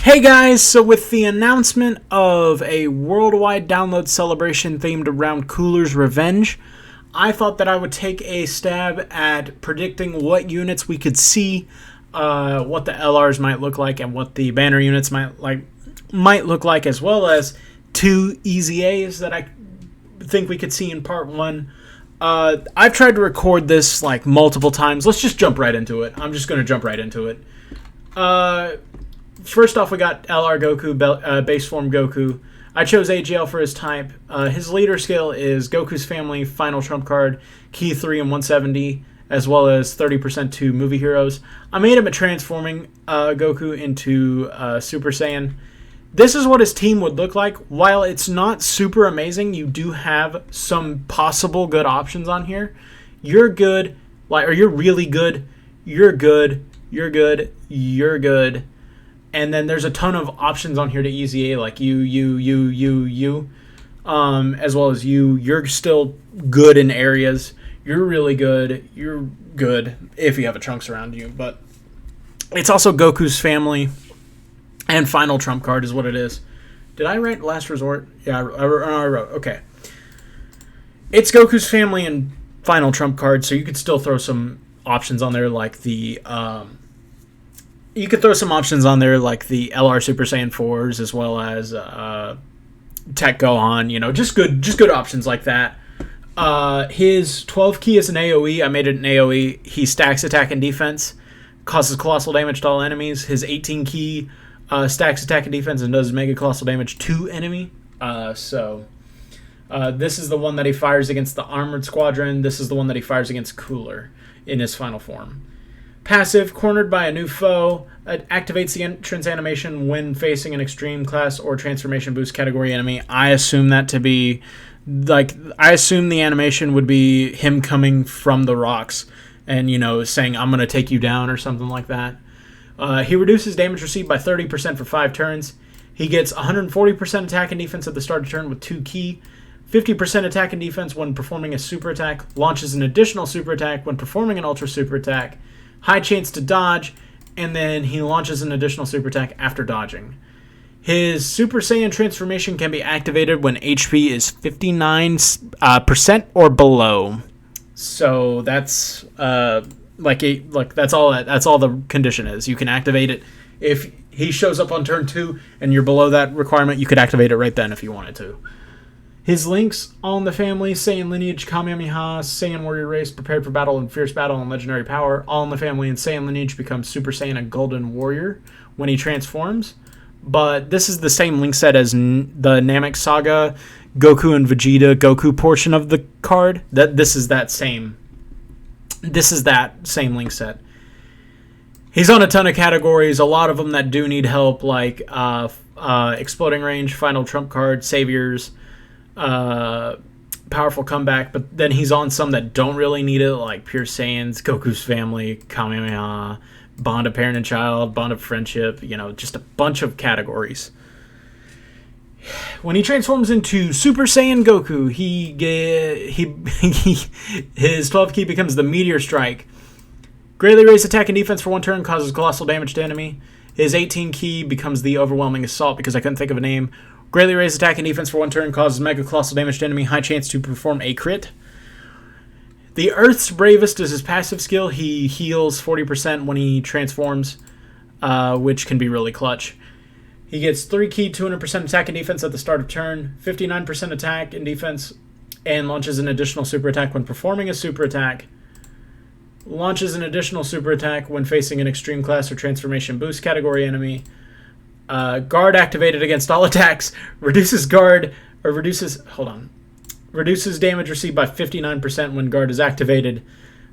Hey guys, so with the announcement of a worldwide download celebration themed around Cooler's Revenge, I thought that I would take a stab at predicting what units we could see, what the LRs might look like, and what the banner units might look like, as well as two easy A's that I think we could see in part one. I've tried to record this like multiple times. Let's just jump right into it. I'm just going to jump right into it. First off, we got LR Goku, base form Goku. I chose AGL for his type. His leader skill is Goku's Family, Final Trump Card, Key 3 and 170, as well as 30% to movie heroes. I made him a transforming Goku into Super Saiyan. This is what his team would look like. While it's not super amazing, you do have some possible good options on here. You're good, or you're really good, you're good, you're good, you're good. And then there's a ton of options on here to easy A, like you, as well as you. You're still good in areas. You're really good. You're good if you have a Trunks around you. But it's also Goku's Family and Final Trump Card is what it is. Did I write Last Resort? Yeah, I wrote. Okay. It's Goku's Family and Final Trump Card, so you could still throw some options on there like the... You could throw some options on there like the LR Super Saiyan 4s as well as Tech Gohan, just good options like that. His 12 key is an AoE. I made it an AoE. He stacks attack and defense, causes colossal damage to all enemies. His 18 key stacks attack and defense and does mega colossal damage to enemy. This is the one that he fires against the Armored Squadron. This is the one that he fires against Cooler in his final form. Passive, cornered by a new foe, activates the entrance animation when facing an extreme class or transformation boost category enemy. I assume that to be, I assume the animation would be him coming from the rocks and, saying, I'm going to take you down or something like that. He reduces damage received by 30% for 5 turns. He gets 140% attack and defense at the start of turn with 2 key, 50% attack and defense when performing a super attack, launches an additional super attack when performing an ultra super attack, high chance to dodge, and then he launches an additional super attack after dodging. His Super Saiyan transformation can be activated when HP is 59% or below. So that's that's all the condition is. You can activate it if he shows up on turn 2 and you're below that requirement. You could activate it right then if you wanted to. His links: All in the Family, Saiyan Lineage, Kamehameha, Saiyan Warrior Race, Prepared for Battle and Fierce Battle, and Legendary Power. All in the Family and Saiyan Lineage becomes Super Saiyan and Golden Warrior when he transforms. But this is the same link set as the Namek Saga, Goku and Vegeta, Goku portion of the card. This is that same link set. He's on a ton of categories, a lot of them that do need help, like Exploding Range, Final Trump Card, Saviors, Powerful Comeback, but then he's on some that don't really need it, like Pure Saiyans, Goku's Family, Kamehameha, Bond of Parent and Child, Bond of Friendship, just a bunch of categories. When he transforms into Super Saiyan Goku, his 12 key becomes the Meteor Strike. Greatly raised attack and defense for 1 turn, causes colossal damage to enemy. His 18 key becomes the Overwhelming Assault because I couldn't think of a name. Greatly raised attack and defense for 1 turn, causes mega colossal damage to enemy, high chance to perform a crit. The Earth's Bravest is his passive skill. He heals 40% when he transforms, which can be really clutch. He gets 3 key, 200% attack and defense at the start of turn, 59% attack and defense, and launches an additional super attack when performing a super attack. Launches an additional super attack when facing an extreme class or transformation boost category enemy. Guard activated against all attacks. Reduces damage received by 59% when guard is activated.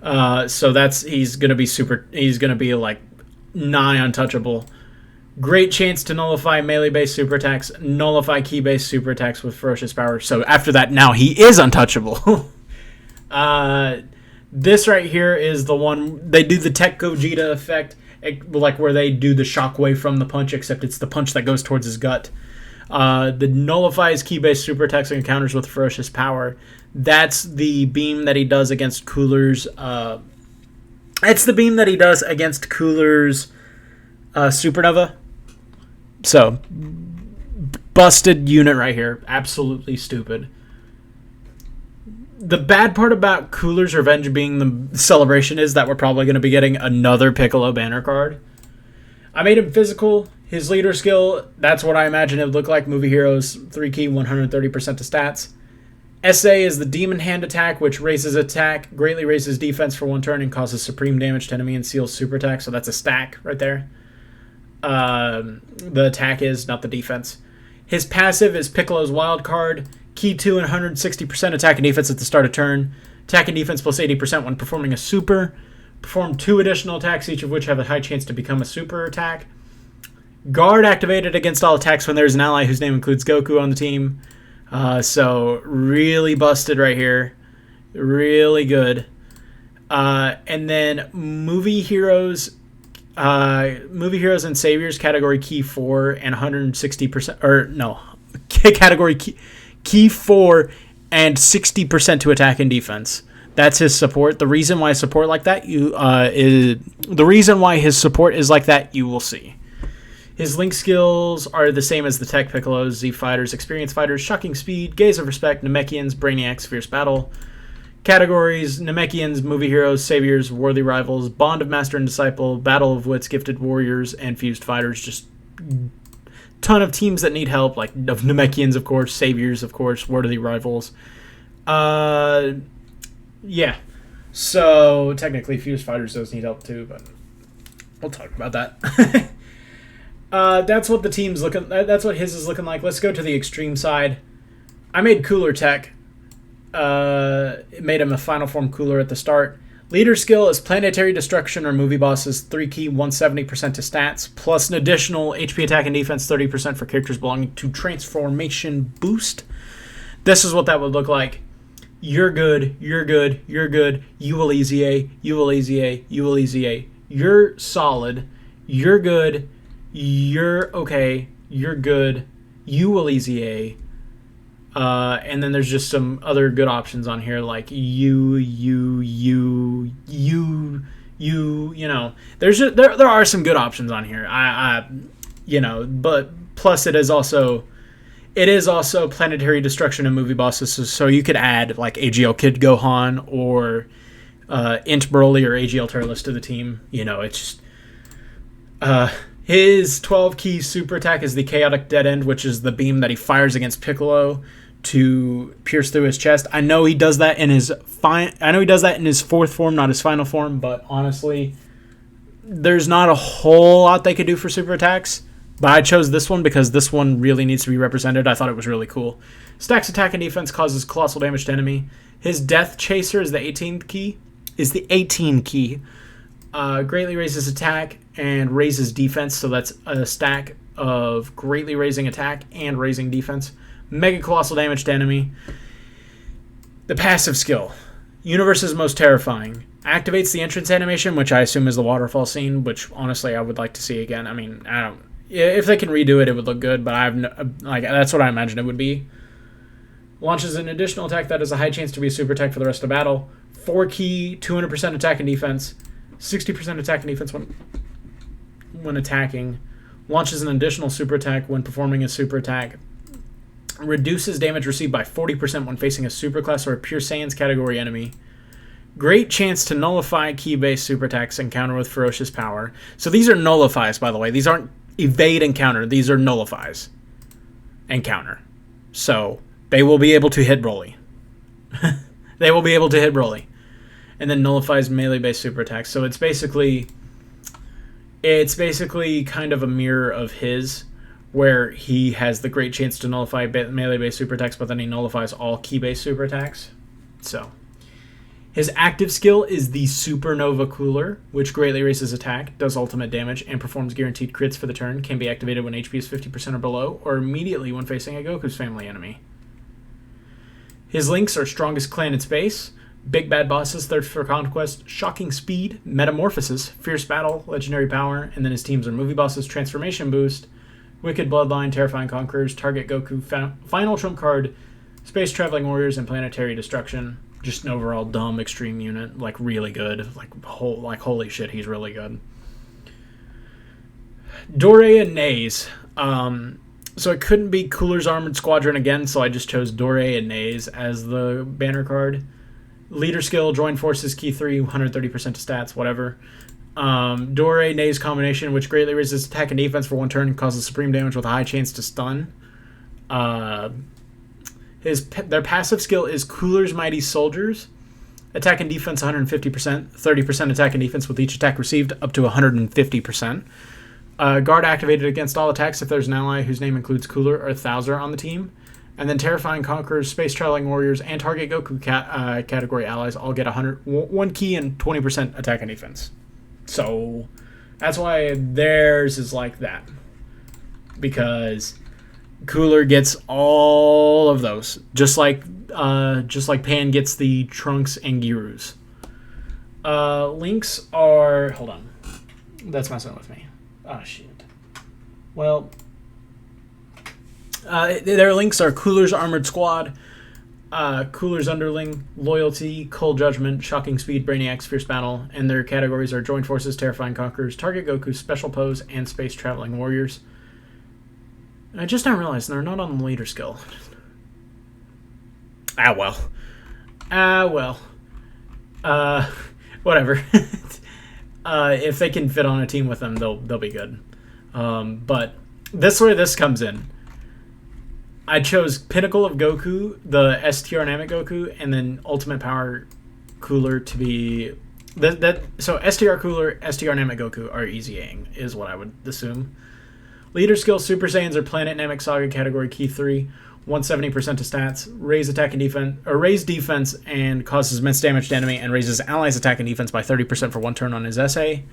So he's gonna be like nigh untouchable. Great chance to nullify melee-based super attacks, nullify key-based super attacks with ferocious power. So after that, now he is untouchable. This right here is the one they do the Tech Gogeta effect. Like where they do the shockwave from the punch, except it's the punch that goes towards his gut. The nullifies key-based super attacks and encounters with ferocious power. That's the beam that he does against Cooler's. It's the beam that he does against Cooler's Supernova. So, busted unit right here. Absolutely stupid. The bad part about Cooler's Revenge being the celebration is that we're probably going to be getting another Piccolo banner card. I made him physical. His leader skill, that's what I imagine it would look like. Movie Heroes, 3 key, 130% to stats. SA is the Demon Hand attack, which raises attack, greatly raises defense for 1 turn, and causes supreme damage to enemy and seals super attack. So that's a stack right there. The attack is, not the defense. His passive is Piccolo's wild card. Key 2 and 160% attack and defense at the start of turn. Attack and defense plus 80% when performing a super. Perform 2 additional attacks, each of which have a high chance to become a super attack. Guard activated against all attacks when there's an ally whose name includes Goku on the team. So really busted right here. Really good. And then Movie Heroes and Saviors category key 4 and 160%, or no, category key 4 and 60% to attack and defense. That's his support. The reason why support like that his support is like that, you will see. His link skills are the same as the Tech Piccolos, Z Fighters, Experience Fighters, Shocking Speed, Gaze of Respect, Namekians, Brainiacs, Fierce Battle. Categories: Namekians, Movie Heroes, Saviors, Worthy Rivals, Bond of Master and Disciple, Battle of Wits, Gifted Warriors, and Fused Fighters. Just ton of teams that need help, like of Namekians, of course, Saviors, of course, Worthy Rivals. Yeah. So technically Fused Fighters does need help too, but we'll talk about that. That's what the team's looking. That's what his is looking like. Let's go to the extreme side. I made Cooler Tech. It made him a final form Cooler at the start. Leader skill is Planetary Destruction or Movie Bosses, 3 key, 170% to stats, plus an additional HP attack and defense 30% for characters belonging to Transformation Boost. This is what that would look like. You're good, you're good, you're good, you will easy A, you will easy A, you will easy A. You're solid, you're good, you're okay, you're good, you will easy A. And then there's just some other good options on here, like you know. There are some good options on here. But plus it is also Planetary Destruction and Movie Bosses, so you could add like AGL Kid Gohan or Int Broly or AGL Turles to the team. It's just his 12 key super attack is the Chaotic Dead End, which is the beam that he fires against Piccolo to pierce through his chest. I know he does that in his fourth form, not his final form, but honestly, there's not a whole lot they could do for super attacks. But I chose this one because this one really needs to be represented. I thought it was really cool. Stacks attack and defense, causes colossal damage to enemy. His Death Chaser is the 18th key. Greatly raises attack and raises defense, so that's a stack of greatly raising attack and raising defense. Mega colossal damage to enemy. The passive skill, Universe's Most Terrifying, activates the entrance animation, which I assume is the waterfall scene, which honestly I would like to see again. I mean, if they can redo it, it would look good, but that's what I imagine it would be. Launches an additional attack that has a high chance to be a super attack for the rest of battle. 4 key, 200% attack and defense, 60% attack and defense when attacking. Launches an additional super attack when performing a super attack. Reduces damage received by 40% when facing a superclass or a pure Saiyans category enemy. Great chance to nullify key-based super attacks and counter with ferocious power. So these are nullifies, by the way. These aren't evade and counter. These are nullifies and counter. So they will be able to hit Broly. They will be able to hit Broly. And then nullifies melee-based super attacks. So it's basically kind of a mirror of his, where he has the great chance to nullify melee-based super attacks, but then he nullifies all key-based super attacks. So his active skill is the Supernova Cooler, which greatly raises attack, does ultimate damage, and performs guaranteed crits for the turn. Can be activated when HP is 50% or below, or immediately when facing a Goku's family enemy. His links are Strongest Clan in Space, Big Bad Bosses, Thirst for Conquest, Shocking Speed, Metamorphosis, Fierce Battle, Legendary Power, and then his teams are Movie Bosses, Transformation Boost, Wicked Bloodline, Terrifying Conquerors, Target Goku, Final Trump Card, Space Traveling Warriors, and Planetary Destruction. Just an overall dumb extreme unit, like really good. Like holy shit, he's really good. Dore and Naze. So it couldn't be Cooler's Armored Squadron again, so I just chose Dore and Naze as the banner card. Leader skill, join forces, key 3, 130% to stats, whatever. Dore Naze combination, which greatly raises attack and defense for one turn and causes supreme damage with a high chance to stun. Their passive skill is Cooler's Mighty Soldiers. Attack and defense 150%, 30% attack and defense with each attack received up to 150%. Guard activated against all attacks if there's an ally whose name includes Cooler or Thouser on the team. And then Terrifying Conquerors, Space Traveling Warriors, and Target Goku category allies all get 1 key and 20% attack and defense. So that's why theirs is like that. Because Cooler gets all of those. Just like Pan gets the Trunks and Girus. Links are... Hold on. That's messing with me. Oh, shit. Well, their links are Cooler's Armored Squad, Cooler's Underling, Loyalty, Cold Judgment, Shocking Speed, Brainiac's Fierce Battle, and their categories are Joint Forces, Terrifying Conquerors, Target Goku, Special Pose, and Space Traveling Warriors. I just now realized they're not on the leader skill. Whatever. If they can fit on a team with them, they'll be good. But this is where this comes in. I chose Pinnacle of Goku, the STR Namek Goku, and then Ultimate Power Cooler to be so STR Cooler, STR Namek Goku are easying, is what I would assume. Leader skill Super Saiyans are Planet Namek Saga category key 3, 170% to stats, raise attack and defense, or raise defense and causes immense damage to enemy, and raises allies attack and defense by 30% for one turn on his essay.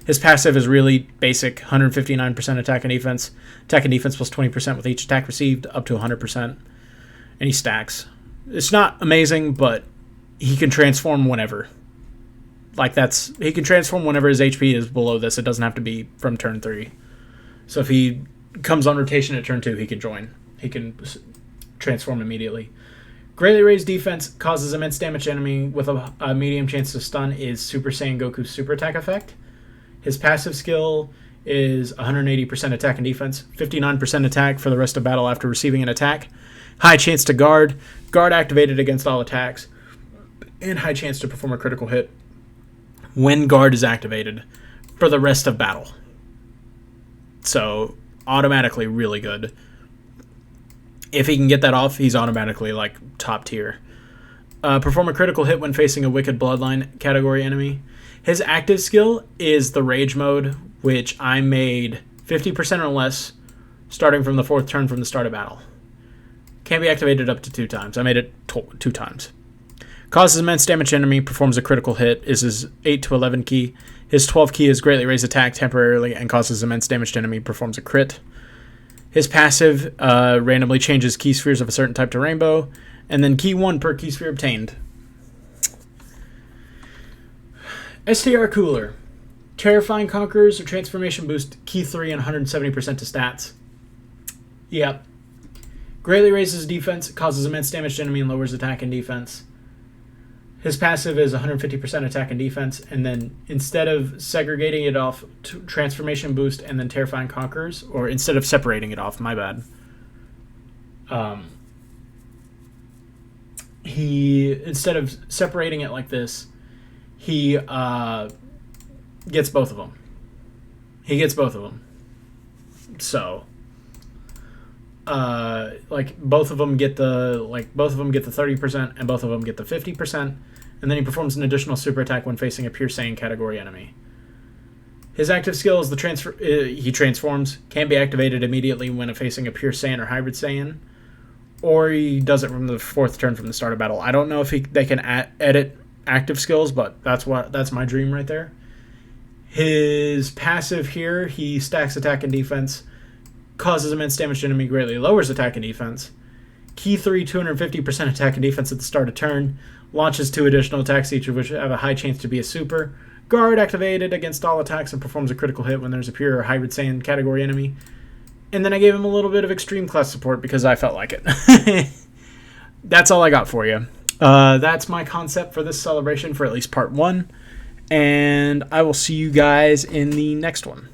His passive is really basic, 159% attack and defense plus 20% with each attack received, up to 100%, and he stacks. It's not amazing, but he can transform whenever. He can transform whenever his HP is below this. It doesn't have to be from turn 3. So if he comes on rotation at turn 2, he can join. He can transform immediately. Greatly raised defense causes immense damage to enemy with a medium chance to stun is Super Saiyan Goku's super attack effect. His passive skill is 180% attack and defense, 59% attack for the rest of battle after receiving an attack, high chance to guard activated against all attacks, and high chance to perform a critical hit when guard is activated for the rest of battle. So automatically really good. If he can get that off, he's automatically like top tier. Perform a critical hit when facing a Wicked Bloodline category enemy. His active skill is the Rage Mode, which I made 50% or less starting from the 4th turn from the start of battle. Can be activated up to 2 times. I made it 2 times. Causes immense damage to enemy, performs a critical hit, is his 8 to 11 key. His 12 key is greatly raise attack temporarily and causes immense damage to enemy, performs a crit. His passive randomly changes key spheres of a certain type to rainbow, and then key 1 per key sphere obtained. STR Cooler. Terrifying Conquerors or Transformation Boost, key 3 and 170% to stats. Yep. Greatly raises defense, causes immense damage to enemy, and lowers attack and defense. His passive is 150% attack and defense, and then instead of segregating it off to Transformation Boost and then Terrifying Conquerors, or instead of separating it off, my bad. Instead of separating it like this, he gets both of them. So, both of them get the 30% and both of them get the 50%, and then he performs an additional super attack when facing a Pure Saiyan category enemy. His active skill is he transforms, can be activated immediately when facing a Pure Saiyan or Hybrid Saiyan, or he does it from the 4th turn from the start of battle. I don't know if they can edit active skills, but that's my dream right there. His passive here, he stacks attack and defense, causes immense damage to enemy, greatly lowers attack and defense. Key 3, 250% attack and defense at the start of turn, launches 2 additional attacks, each of which have a high chance to be a super. Guard activated against all attacks and performs a critical hit when there's a pure or hybrid Saiyan category enemy. And then I gave him a little bit of extreme class support because I felt like it. That's all I got for you. That's my concept for this celebration for at least part 1. And I will see you guys in the next one.